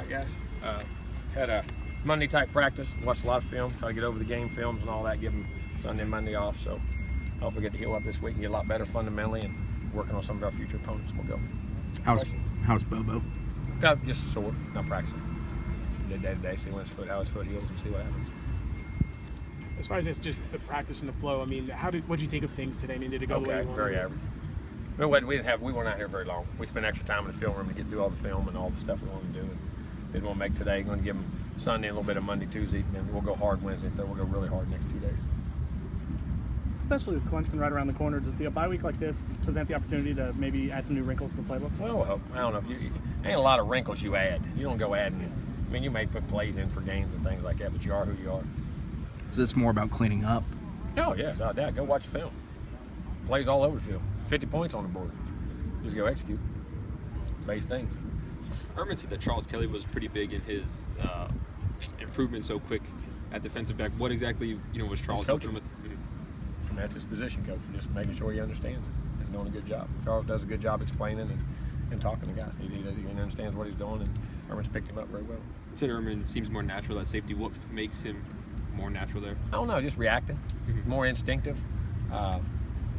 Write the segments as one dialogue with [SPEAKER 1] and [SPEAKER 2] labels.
[SPEAKER 1] right, guys. Had a Monday type practice. Watched a lot of film. Try to get over the game films and all that. Give them Sunday and Monday off. So hopefully get to heal up this week and get a lot better fundamentally and working on some of our future opponents. We'll go.
[SPEAKER 2] How's Bobo?
[SPEAKER 1] Just sore. Not practicing. Day to day. See when how his foot heals and see what happens.
[SPEAKER 3] As far as it's just the practice and the flow, I mean, what did you think of things today? I mean, did it go the way you wanted?
[SPEAKER 1] Very average. We weren't out here very long. We spent extra time in the film room to get through all the film and all the stuff we wanted to do. And didn't want to make today. Going to give them Sunday, a little bit of Monday, Tuesday, and then we'll go hard Wednesday. We'll go really hard next 2 days.
[SPEAKER 4] Especially with Clemson right around the corner, does the bye week like this present the opportunity to maybe add some new wrinkles to the playbook?
[SPEAKER 1] Well, I don't know. Ain't a lot of wrinkles you add. You don't go adding. I mean, you may put plays in for games and things like that, but you are who you are.
[SPEAKER 2] Is this more about cleaning up?
[SPEAKER 1] Oh, yeah, without doubt. Go watch the film. Plays all over the field. 50 points on the board. Just go execute. Base things.
[SPEAKER 5] Herman said that Charles Kelly was pretty big in his improvement so quick at defensive back. What exactly, was Charles
[SPEAKER 1] coaching
[SPEAKER 5] with?
[SPEAKER 1] I mean, that's his position coach. Just making sure he understands it and doing a good job. Charles does a good job explaining and talking to guys. He understands what he's doing, and Herman's picked him up very well.
[SPEAKER 5] You said Herman seems more natural at safety. What makes him more natural there?
[SPEAKER 1] I don't know, just reacting, more instinctive,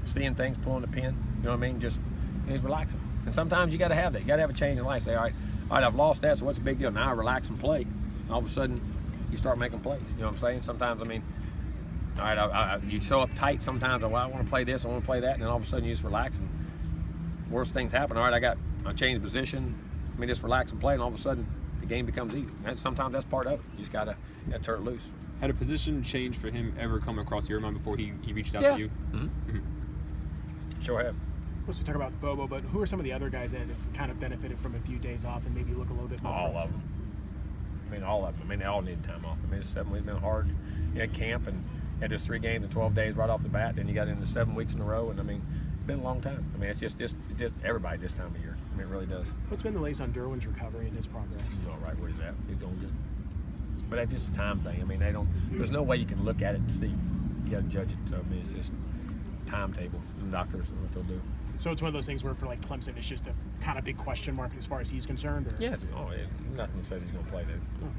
[SPEAKER 1] seeing things, pulling the pin. You know what I mean? He's relaxing. And sometimes you got to have that. You got to have a change in life. Say, all right, I've lost that, so what's the big deal? Now I relax and play. And all of a sudden, you start making plays. You know what I'm saying? Sometimes, all right, you so uptight sometimes. Well, I want to play this, I want to play that, and then all of a sudden you just relax, and worst things happen. All right, I changed position. Let me just relax and play, and all of a sudden the game becomes easy. And sometimes that's part of it. You just got to turn it loose.
[SPEAKER 5] Had a position change for him ever come across your mind before he reached out to you?
[SPEAKER 1] Sure have.
[SPEAKER 3] Let's talk about Bobo, but who are some of the other guys that have kind of benefited from a few days off and maybe look a little bit more
[SPEAKER 1] All
[SPEAKER 3] fresh?
[SPEAKER 1] of them. I mean, all of them. I mean, they all need time off. I mean, it's 7 weeks been hard. You had camp and you had just 3 games in 12 days right off the bat. Then you got into 7 weeks in a row, and I mean, it's been a long time. I mean, it's just everybody this time of year. I mean, it really does.
[SPEAKER 3] What's been the latest on Derwin's recovery and his progress?
[SPEAKER 1] He's all right where he's at. He's doing good. But that's just a time thing. I mean, there's no way you can look at it and see. You got to judge it. So, I mean, it's just timetable. And doctors and what they'll do.
[SPEAKER 3] So it's one of those things where for like Clemson, it's just a kind of big question mark as far as he's concerned? Or?
[SPEAKER 1] Yeah. Nothing says he's going to play that.
[SPEAKER 3] Okay.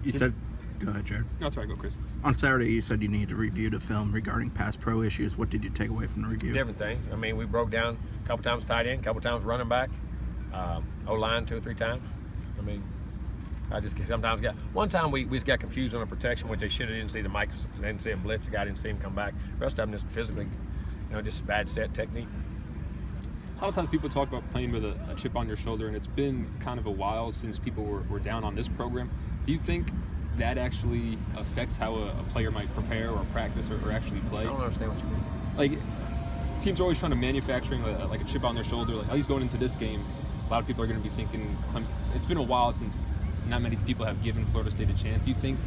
[SPEAKER 2] You said, go ahead, Jared.
[SPEAKER 5] No, that's right. Go, Chris.
[SPEAKER 2] On Saturday, you said you needed to review the film regarding past pro issues. What did you take away from the review?
[SPEAKER 1] Different things. I mean, we broke down a couple times tight end, a couple times running back, O-line 2 or 3 times. I mean, I just sometimes one time we just got confused on the protection, which they should have didn't see the mics, they didn't see a blitz, the guy didn't see him come back. The rest of them just physically, just bad set technique.
[SPEAKER 5] A lot of times people talk about playing with a chip on your shoulder, and it's been kind of a while since people were down on this program. Do you think that actually affects how a player might prepare or practice or actually play?
[SPEAKER 1] I don't understand what you mean.
[SPEAKER 5] Like, teams are always trying to manufacturing like a chip on their shoulder. Like, he's going into this game. A lot of people are going to be thinking, it's been a while since not many people have given Florida State a chance. Do you think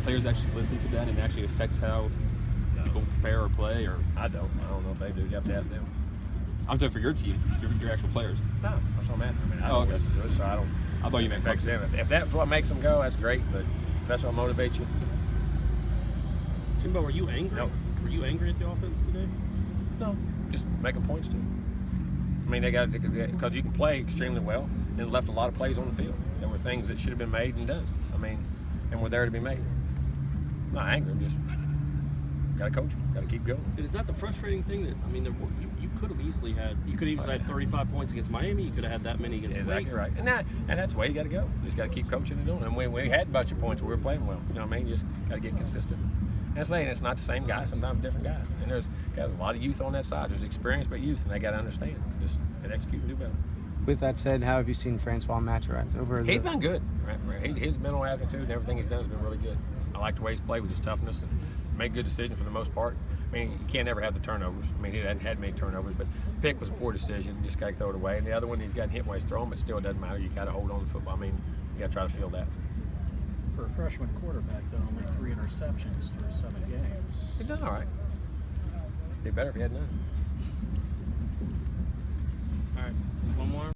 [SPEAKER 5] players actually listen to that and it actually affects how people prepare or play? Or
[SPEAKER 1] I don't know if they do. You have to ask them.
[SPEAKER 5] I'm talking for your team, your actual players.
[SPEAKER 1] No, that's what I'm at. I mean, I don't listen to it, so I don't.
[SPEAKER 5] I thought you meant
[SPEAKER 1] affects them. If that's what makes them go, that's great. But if that's what motivates you.
[SPEAKER 6] Jimbo, were you angry?
[SPEAKER 1] No.
[SPEAKER 6] Were you angry at the offense today?
[SPEAKER 1] No, just making points to them. I mean, they got because you can play extremely well and left a lot of plays on the field. There were things that should have been made and done. I mean, and were there to be made. I'm not angry. I'm just got to coach them. Got to keep going.
[SPEAKER 6] And is that the frustrating thing that you could have easily had? You could have easily had 35 points against Miami. You could have had that many against
[SPEAKER 1] Exactly
[SPEAKER 6] Wake.
[SPEAKER 1] right. And that's the way you got to go. You just got to keep coaching and doing it. And we had a bunch of points where we were playing well. You know what I mean? You just got to get consistent. And I'm saying it's not the same guy. Sometimes different guys. And there's a lot of youth on that side. There's experience but youth, and they got to understand. Just execute and do better.
[SPEAKER 7] With that said, how have you seen Francois Maturaz over
[SPEAKER 1] He's been good. His mental attitude and everything he's done has been really good. I like the way he's played with his toughness and made good decisions for the most part. I mean, you can't ever have the turnovers. I mean, he hadn't had many turnovers, but pick was a poor decision. You just got to throw it away. And the other one, he's gotten hit when he's thrown, but still it doesn't matter. You got to hold on to the football. I mean, you got to try to feel that.
[SPEAKER 8] For a freshman quarterback, though, only 3 interceptions through 7 games.
[SPEAKER 1] He's done all right. It'd be better if he had none.
[SPEAKER 6] All right, one more.